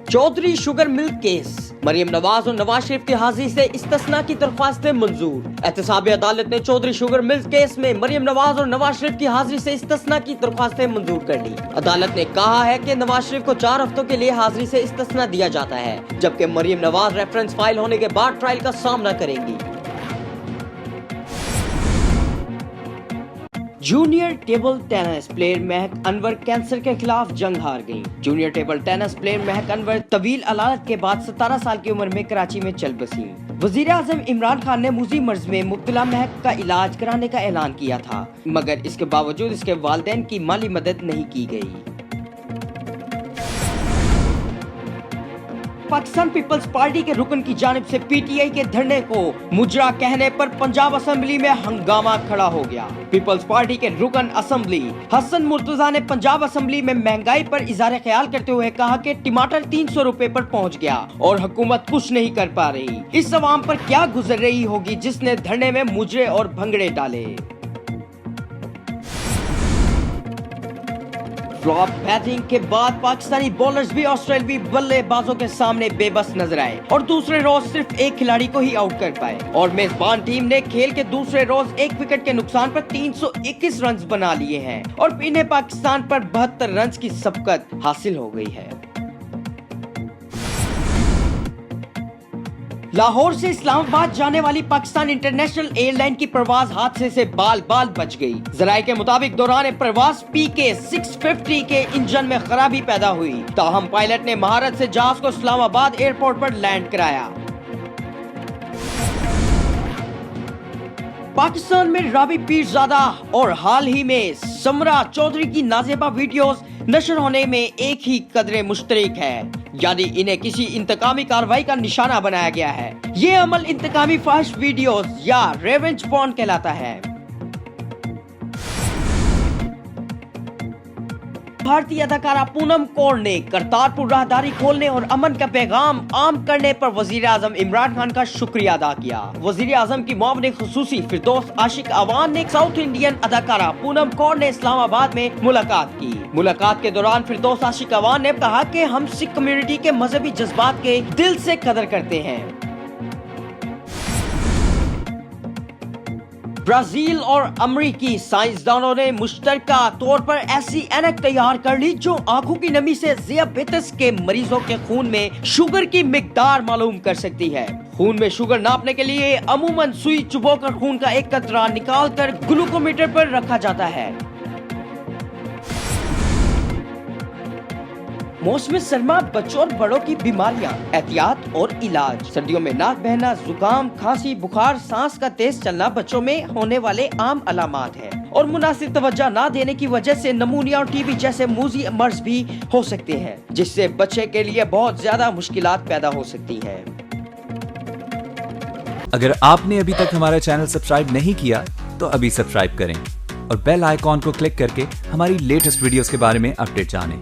Chaudhary sugar mills case, Maryam Nawaz और नवाज शरीफ की हाजिरी से इस्तिस्ना की दरख्वास्तें मंजूर। एहतसाबी अदालत ने चौधरी शुगर मिल्क केस में मरियम नवाज और नवाज शरीफ की हाजिरी से इस्तिस्ना की दरख्वास्तें मंजूर कर ली। अदालत ने कहा है कि नवाज शरीफ को 4 हफ्तों के लिए हाजिरी से इस्तिस्ना दिया जाता है, जबकि मरियम नवाज रेफरेंस फाइल होने के बाद ट्रायल का सामना करेंगी। जूनियर टेबल टेनिस प्लेयर महक अनवर कैंसर के खिलाफ जंग हार गई। जूनियर टेबल टेनिस प्लेयर महक अनवर तवील अलालत के बाद 17 साल की उम्र में कराची में चल बसी। वजीर आजम इमरान खान ने मूजी मर्ज में मुब्तला महक का इलाज कराने का ऐलान किया था, मगर इसके बावजूद इसके वालिदैन की माली मदद नहीं की गई। पाकिस्तान पीपल्स पार्टी के रुकन की जानिब से पीटीआई के धरने को मुजरा कहने पर पंजाब असेंबली में हंगामा खड़ा हो गया। पीपल्स पार्टी के रुकन असेंबली हसन मुर्तजा ने पंजाब असेंबली में महंगाई पर इज़हार ख्याल करते हुए कहा कि टमाटर 300 रुपए पर पहुंच गया और हुकूमत कुछ नहीं कर पा रही। इस अवाम पर क्या गुजर रही होगी जिसने धरने में मुजरे और भंगड़े डाले। फ्लॉप बैटिंग के बाद पाकिस्तानी बॉलर्स भी ऑस्ट्रेलियाई बल्लेबाजों के सामने बेबस नजर आए और दूसरे रोज सिर्फ एक खिलाड़ी को ही आउट कर पाए और मेजबान टीम ने खेल के दूसरे रोज 1 विकेट के नुकसान पर 321 रन बना लिए हैं और इन्हें पाकिस्तान पर 72 रन की सबकत हासिल हो गई है। लाहौर से इस्लामाबाद जाने वाली पाकिस्तान इंटरनेशनल एयरलाइन की परवाज हादसे से बाल बाल बच गई। जराये के मुताबिक दौरान परवाज PK 650 के इंजन में खराबी पैदा हुई, ताहम पायलट ने महारत से जहाज को इस्लामाबाद एयरपोर्ट पर लैंड कराया। पाकिस्तान में राबी पीरजादा और हाल ही में समरा चौधरी की नाजेबा वीडियोस नशर होने में एक ही कदरे मुश्तरक है, यानी इन्हें किसी इंतकामी कार्रवाई का निशाना बनाया गया है। ये अमल इंतकामी फाहिश वीडियोस या रेवेंज पॉर्न कहलाता है। भारतीय अदाकारा पूनम कौर ने करतारपुर राहदारी खोलने और अमन का पैगाम आम करने पर वजीर आजम इमरान खान का शुक्रिया अदा किया। वजीर आजम की मुआविन खुसूसी फिरदौस आशिक अवान ने साउथ इंडियन अदाकारा पूनम कौर ने इस्लामाबाद में मुलाकात की। मुलाकात के दौरान फिरदौस आशिक अवान ने कहा कि हम सिख कम्युनिटी के मजहबी जज्बात के दिल से कदर करते हैं। ब्राजील और अमेरिकी साइंसदानों ने मुश्तरका तौर पर ऐसी ऐनक तैयार कर ली जो आंखों की नमी से ज़ियाबेतिस के मरीजों के खून में शुगर की मिकदार मालूम कर सकती है। खून में शुगर नापने के लिए अमूमन सुई चुभोकर खून का एक कतरा निकालकर ग्लूकोमीटर पर रखा जाता है। मौसम सरमा बच्चों और बड़ों की बीमारियां, एहतियात और इलाज। सर्दियों में नाक बहना, जुकाम, खांसी, बुखार, सांस का तेज चलना बच्चों में होने वाले आम अलामात है और मुनासिब तवज्जो न देने की वजह से नमूनिया और टीबी जैसे मूजी मर्ज भी हो सकते हैं, जिससे बच्चे के लिए बहुत ज्यादा मुश्किलात पैदा हो सकती है। अगर आपने अभी तक हमारा चैनल सब्सक्राइब नहीं किया तो अभी सब्सक्राइब करें और बेल आइकॉन को क्लिक करके हमारी लेटेस्ट वीडियोस के बारे में अपडेट जानें।